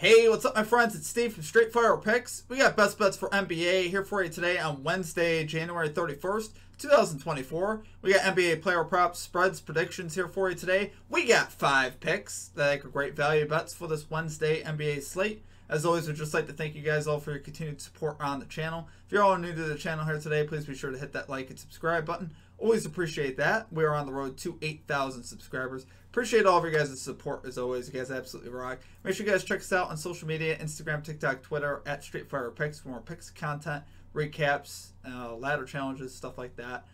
Hey, what's up, my friends? It's Steve from Straight Fire Picks. We got best bets for NBA here for you today on Wednesday, January 31st, 2024. We got NBA player props, spreads, predictions here for you today. We got 5 picks that are great value bets for this Wednesday NBA slate. As always, we'd just like to thank you guys all for your continued support on the channel. If you're all new to the channel here today, please be sure to hit that like and subscribe button. Always appreciate that. We are on the road to 8,000 subscribers. Appreciate all of you guys' support as always. You guys absolutely rock. Make sure you guys check us out on social media, Instagram, TikTok, Twitter, at Straightfire Picks for more picks content, recaps, ladder challenges, stuff like that.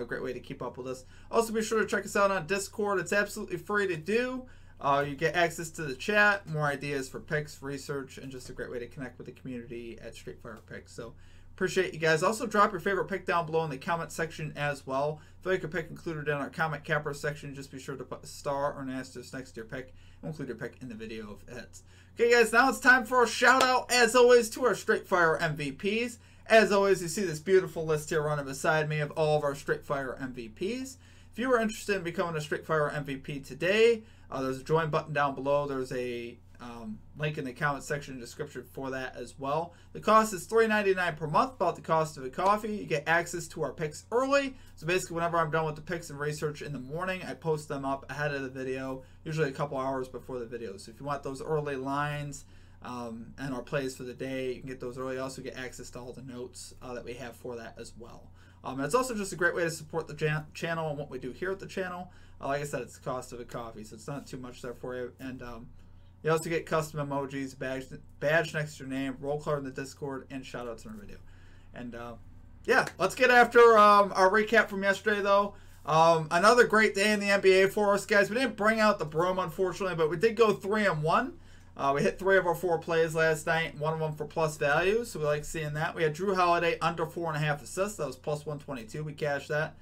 Great way to keep up with us. Also, be sure to check us out on Discord. It's absolutely free to do. You get access to the chat, more ideas for picks, research, and just a great way to connect with the community at Straightfire Picks. So appreciate you guys. Also, drop your favorite pick down below in the comment section as well. If you like a pick included in our comment capper section, just be sure to put a star or an asterisk next to your pick. We'll include your pick in the video if it hits. Okay, guys, now it's time for a shout out, as always, to our Straightfire MVPs. As always, you see this beautiful list here running beside me of all of our Straightfire MVPs. If you are interested in becoming a Straightfire MVP today, there's a join button down below. There's a link in the comment section and description for that as well. The cost is $3.99 per month, about the cost of a coffee. You get access to our picks early. So basically, whenever I'm done with the picks and research in the morning, I post them up ahead of the video, usually a couple hours before the video. So if you want those early lines and our plays for the day, you can get those early. You also get access to all the notes that we have for that as well. And it's also just a great way to support the channel and what we do here at the channel. Like I said, it's the cost of a coffee, so it's not too much there for you. And you also get custom emojis, badge next to your name, roll card in the Discord, and shout outs in our video. And yeah, let's get after our recap from yesterday, though. Another great day in the NBA for us, guys. We didn't bring out the broom, unfortunately, but we did go 3-1. We hit 3 of our 4 plays last night, one of them for plus value, so we like seeing that. We had Drew Holiday under 4.5 assists. That was plus 122. We cashed that.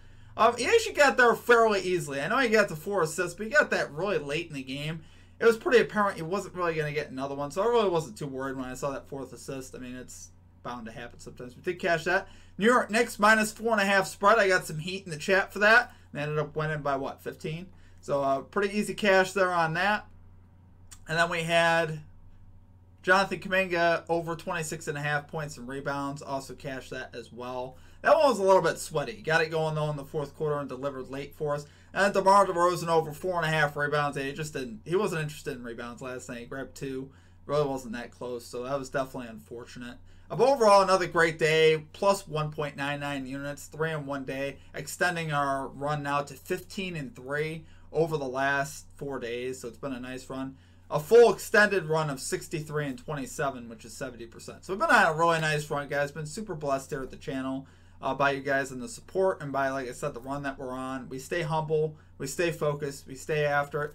He actually got there fairly easily. I know he got to 4 assists, but he got that really late in the game. It was pretty apparent he wasn't really going to get another one, so I really wasn't too worried when I saw that 4th assist. I mean, it's bound to happen sometimes. We did cash that. New York Knicks minus 4.5 spread. I got some heat in the chat for that. They ended up winning by, what, 15? So pretty easy cash there on that. And then we had Jonathan Kuminga over 26.5 points and rebounds. Also cashed that as well. That one was a little bit sweaty. Got it going, though, in the 4th quarter and delivered late for us. And DeMar DeRozan over 4.5 rebounds. He wasn't interested in rebounds last night. He grabbed 2. Really wasn't that close, so that was definitely unfortunate. But overall, another great day. Plus 1.99 units. 3 in one day. Extending our run now to 15-3 over the last 4 days. So it's been a nice run. A full extended run of 63-27, which is 70%. So we've been on a really nice run, guys. Been super blessed here at the channel by you guys and the support, and by, like I said, the run that we're on. We stay humble, we stay focused, we stay after it.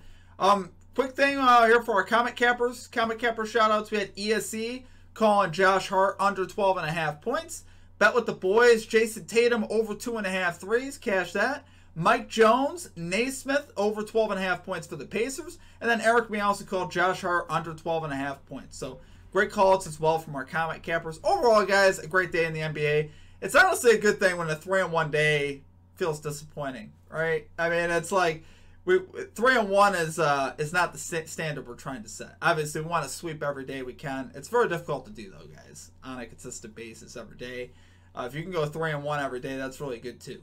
Quick thing here for our comment cappers. Comment capper shout outs. We had ESE calling Josh Hart under 12.5 points. Bet with the boys. Jason Tatum over 2.5 threes. Cash that. Mike Jones, Naismith over 12.5 points for the Pacers. And then Eric me also called Josh Hart under 12.5 points. So great calls as well from our comment cappers. Overall, guys, a great day in the NBA. It's honestly a good thing when a 3-in-1 day feels disappointing, right? I mean, it's like 3-in-1 is not the standard we're trying to set. Obviously, we want to sweep every day we can. It's very difficult to do, though, guys, on a consistent basis every day. If you can go 3-in-1 every day, that's really good, too.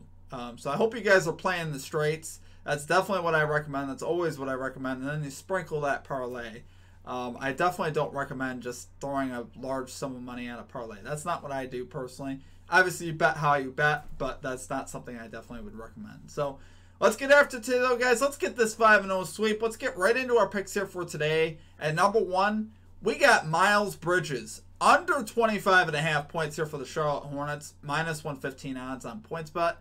So I hope you guys are playing the straights. That's definitely what I recommend. That's always what I recommend. And then you sprinkle that parlay. I definitely don't recommend just throwing a large sum of money on a parlay. That's not what I do personally. Obviously, you bet how you bet, but that's not something I definitely would recommend. So let's get after today, though, guys. Let's get this 5-0 sweep. Let's get right into our picks here for today. At number 1, we got Miles Bridges. Under 25.5 points here for the Charlotte Hornets. Minus 115 odds on PointsBet.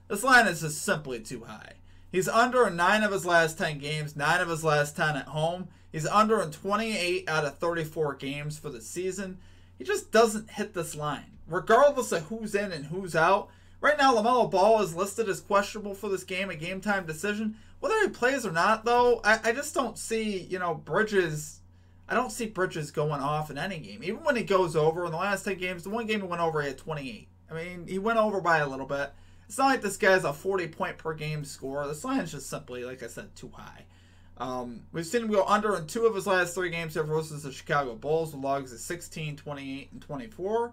This line is just simply too high. He's under in 9 of his last 10 games, 9 of his last 10 at home. He's under in 28 out of 34 games for the season. He just doesn't hit this line, regardless of who's in and who's out. Right now, LaMelo Ball is listed as questionable for this game, a game-time decision. Whether he plays or not, though, I just don't see, Bridges. I don't see Bridges going off in any game. Even when he goes over in the last 10 games, the one game he went over, he had 28. I mean, he went over by a little bit. It's not like this guy's a 40-point-per-game scorer. This line is just simply, like I said, too high. We've seen him go under in 2 of his last 3 games here versus the Chicago Bulls with logs of 16, 28, and 24.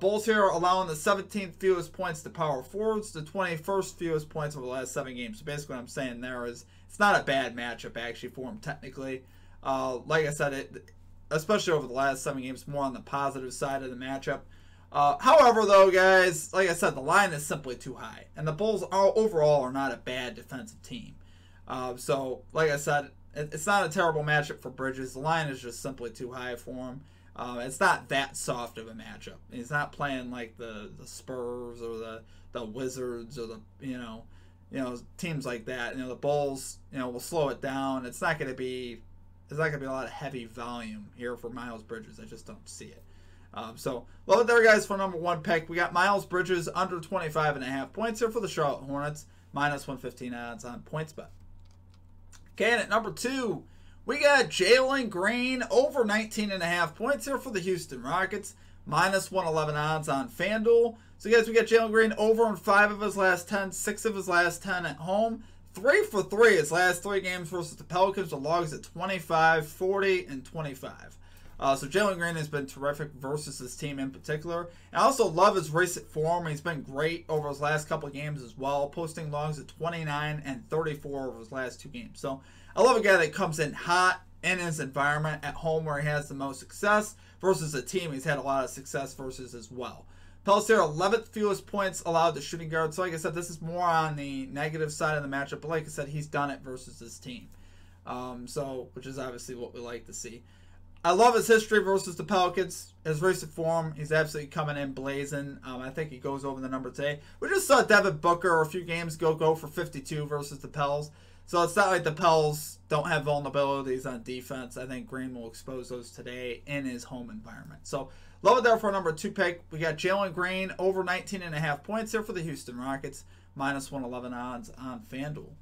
Bulls here are allowing the 17th fewest points to power forwards, the 21st fewest points over the last 7 games. So basically what I'm saying there is it's not a bad matchup actually for him technically. Like I said, especially over the last 7 games, more on the positive side of the matchup. However, though, guys, like I said, the line is simply too high. And the Bulls overall are not a bad defensive team. So, like I said, it's not a terrible matchup for Bridges. The line is just simply too high for him. It's not that soft of a matchup. He's not playing like the Spurs or the Wizards or the teams like that. The Bulls will slow it down. It's not going to be a lot of heavy volume here for Miles Bridges. I just don't see it. So love it there, guys, for number 1 pick. We got Miles Bridges under 25.5 points here for the Charlotte Hornets, minus 115 odds on PointsBet. Okay, and at number 2. We got Jalen Green over 19.5 points here for the Houston Rockets. Minus 111 odds on FanDuel. So, guys, we got Jalen Green over in 5 of his last 10, 6 of his last 10 at home. 3 for 3 his last 3 games versus the Pelicans. The logs at 25, 40, and 25. So, Jalen Green has been terrific versus his team in particular. And I also love his recent form. He's been great over his last couple of games as well, posting logs at 29 and 34 over his last 2 games. So, I love a guy that comes in hot in his environment at home where he has the most success versus a team he's had a lot of success versus as well. Pel's here 11th fewest points allowed to shooting guard. So like I said, this is more on the negative side of the matchup. But like I said, he's done it versus his team. Which is obviously what we like to see. I love his history versus the Pelicans. His recent form, he's absolutely coming in blazing. I think he goes over the number today. We just saw Devin Booker a few games ago go for 52 versus the Pels. So it's not like the Pels don't have vulnerabilities on defense. I think Green will expose those today in his home environment. So love it there for number 2 pick. We got Jalen Green over 19.5 points here for the Houston Rockets. Minus 111 odds on FanDuel.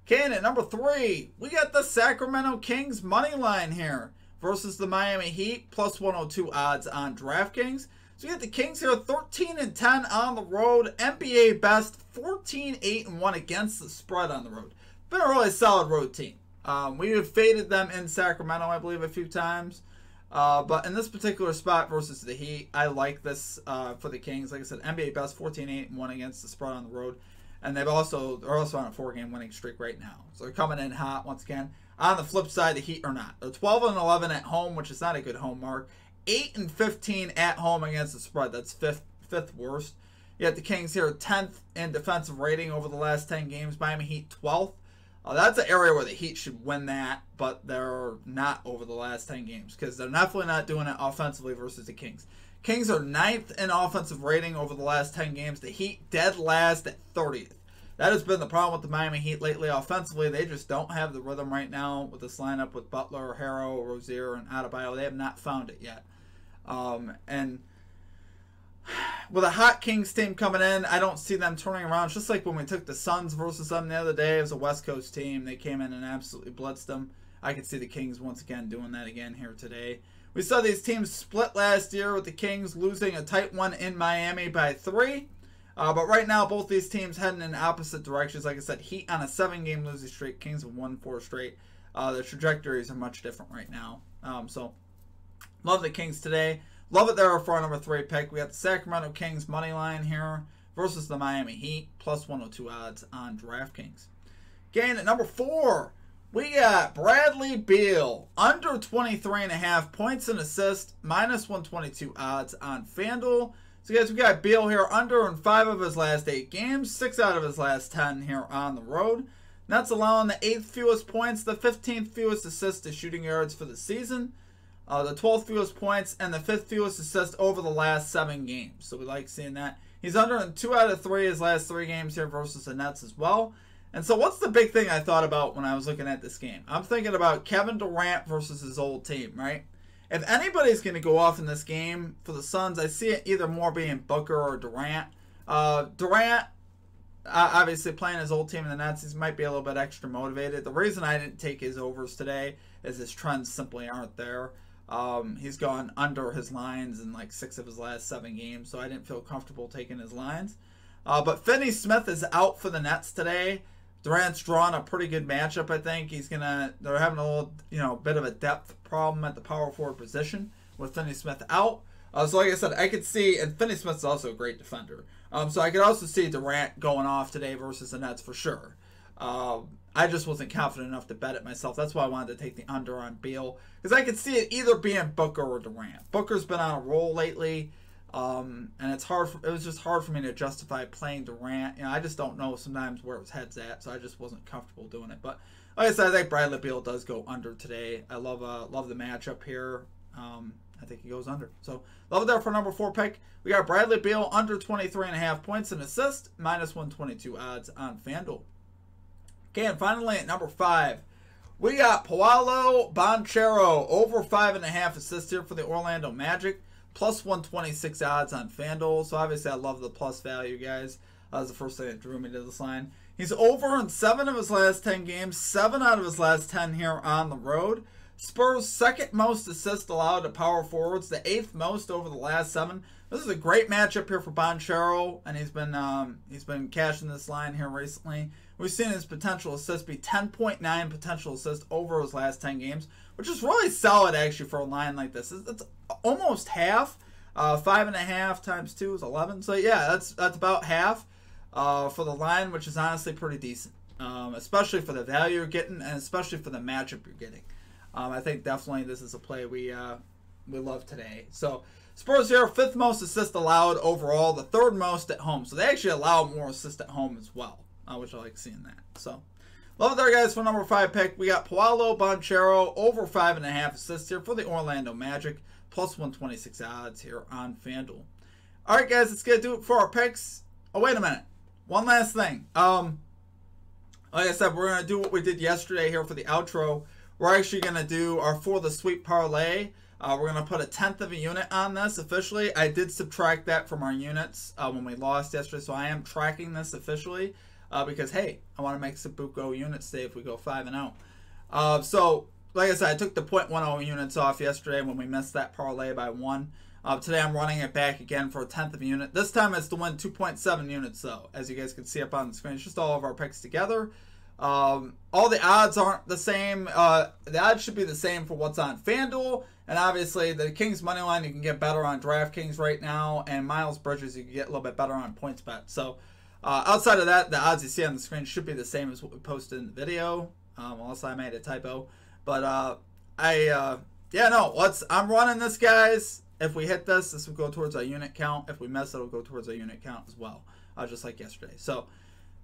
Okay, and at number 3, we got the Sacramento Kings money line here versus the Miami Heat. Plus 102 odds on DraftKings. So we got the Kings here 13-10 on the road. NBA best 14-8-1 against the spread on the road. Been a really solid road team. We have faded them in Sacramento, I believe, a few times. But in this particular spot versus the Heat, I like this for the Kings. Like I said, NBA best 14-8-1 against the spread on the road. And they're also on a 4-game winning streak right now. So they're coming in hot once again. On the flip side, the Heat are not. They're 12-11 at home, which is not a good home mark. 8-15 at home against the spread. That's fifth worst. You got the Kings here 10th in defensive rating over the last 10 games. Miami Heat 12th. That's an area where the Heat should win that, but they're not over the last 10 games because they're definitely not doing it offensively versus the Kings. Kings are 9th in offensive rating over the last 10 games. The Heat dead last at 30th. That has been the problem with the Miami Heat lately offensively. They just don't have the rhythm right now with this lineup with Butler, Harrow, Rozier, and Adebayo. They have not found it yet. And with a hot Kings team coming in, I don't see them turning around. It's just like when we took the Suns versus them the other day. It was a West Coast team. They came in and absolutely blitzed them. I could see the Kings once again doing that again here today. We saw these teams split last year with the Kings losing a tight one in Miami by 3. But right now, both these teams heading in opposite directions. Like I said, Heat on a 7-game losing streak. Kings have won 4 straight. The trajectories are much different right now. So, love the Kings today. Love it there for our number 3 pick. We got the Sacramento Kings money line here versus the Miami Heat. Plus 102 odds on DraftKings. Again, at number 4, we got Bradley Beal. Under 23.5 points and assists. Minus 122 odds on FanDuel. So, guys, we got Beal here under in 5 of his last 8 games. 6 out of his last 10 here on the road. That's allowing the 8th fewest points, the 15th fewest assists to shooting yards for the season. The 12th fewest points, and the 5th fewest assists over the last 7 games. So we like seeing that. He's under in 2 out of 3 his last 3 games here versus the Nets as well. And so what's the big thing I thought about when I was looking at this game? I'm thinking about Kevin Durant versus his old team, right? If anybody's going to go off in this game for the Suns, I see it either more being Booker or Durant. Durant, obviously playing his old team in the Nets, he might be a little bit extra motivated. The reason I didn't take his overs today is his trends simply aren't there. He's gone under his lines in like 6 of his last 7 games, so I didn't feel comfortable taking his lines. But Finney Smith is out for the Nets today. Durant's drawn a pretty good matchup, I think. They're having a little, bit of a depth problem at the power forward position with Finney-Smith out. So like I said, I could see, and Finney-Smith's also a great defender. So I could also see Durant going off today versus the Nets for sure. I just wasn't confident enough to bet it myself. That's why I wanted to take the under on Beal, because I could see it either being Booker or Durant. Booker's been on a roll lately, and it was just hard for me to justify playing Durant. I just don't know sometimes where his head's at, so I just wasn't comfortable doing it. But like I said, I think Bradley Beal does go under today. I love the matchup here. I think he goes under. So love it there for number 4 pick. We got Bradley Beal under 23.5 points and assist, minus 122 odds on FanDuel. Okay, and finally at number 5, we got Paolo Banchero over 5.5 assists here for the Orlando Magic, plus 126 odds on FanDuel. So obviously I love the plus value, guys. That was the first thing that drew me to this line. He's over in 7 of his last 10 games, 7 out of his last 10 here on the road. Spurs' second most assists allowed to power forwards, the 8th most over the last 7. This is a great matchup here for Banchero, and he's been cashing this line here recently. We've seen his potential assist be 10.9 potential assist over his last 10 games, which is really solid actually for a line like this. It's almost half. 5.5 times 2 is 11. So yeah, that's about half for the line, which is honestly pretty decent, especially for the value you're getting and especially for the matchup you're getting. I think definitely this is a play we love today. So Spurs here, 5th most assists allowed overall, the 3rd most at home. So they actually allow more assists at home as well, which I like seeing that. So love it there, guys, for number 5 pick. We got Paolo Banchero over 5.5 assists here for the Orlando Magic, plus 126 odds here on FanDuel. All right, guys, let's get to it for our picks. Oh, wait a minute. One last thing. Like I said, we're going to do what we did yesterday here for the outro. We're actually going to do our For the Sweep parlay. We're going to put a 1/10 of a unit on this officially. I did subtract that from our units when we lost yesterday, so I am tracking this officially because, hey, I want to make some Buco units today if we go 5-0. So, like I said, I took the 0.10 units off yesterday when we missed that parlay by 1. Today I'm running it back again for a 1/10 of a unit. This time it's to win 2.7 units, though, as you guys can see up on the screen. It's just all of our picks together. All the odds aren't the same. The odds should be the same for what's on FanDuel, and obviously the Kings money line you can get better on DraftKings right now, and Miles Bridges you can get a little bit better on PointsBet. So outside of that, the odds you see on the screen should be the same as what we posted in the video, unless I made a typo. But I'm running this, guys. If we hit this will go towards our unit count. If we miss, it'll go towards our unit count as well, just like yesterday. So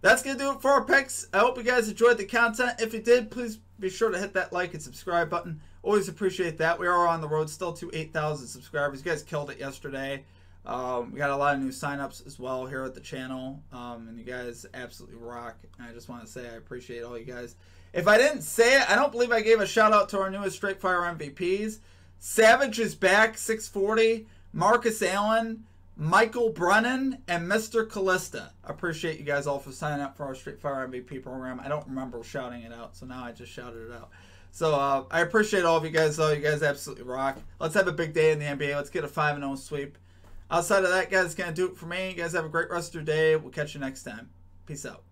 that's going to do it for our picks. I hope you guys enjoyed the content. If you did, please be sure to hit that like and subscribe button. Always appreciate that. We are on the road still to 8,000 subscribers. You guys killed it yesterday. We got a lot of new signups as well here at the channel. And you guys absolutely rock. And I just want to say I appreciate all you guys. If I didn't say it, I don't believe I gave a shout out to our newest Straight Fire MVPs. Savage is back, 640. Marcus Allen, Michael Brennan, and Mr. Callista. I appreciate you guys all for signing up for our Street Fire MVP program. I don't remember shouting it out, so now I just shouted it out. So I appreciate all of you guys, though. You guys absolutely rock. Let's have a big day in the NBA. Let's get a 5-0 sweep. Outside of that, guys, it's going to do it for me. You guys have a great rest of your day. We'll catch you next time. Peace out.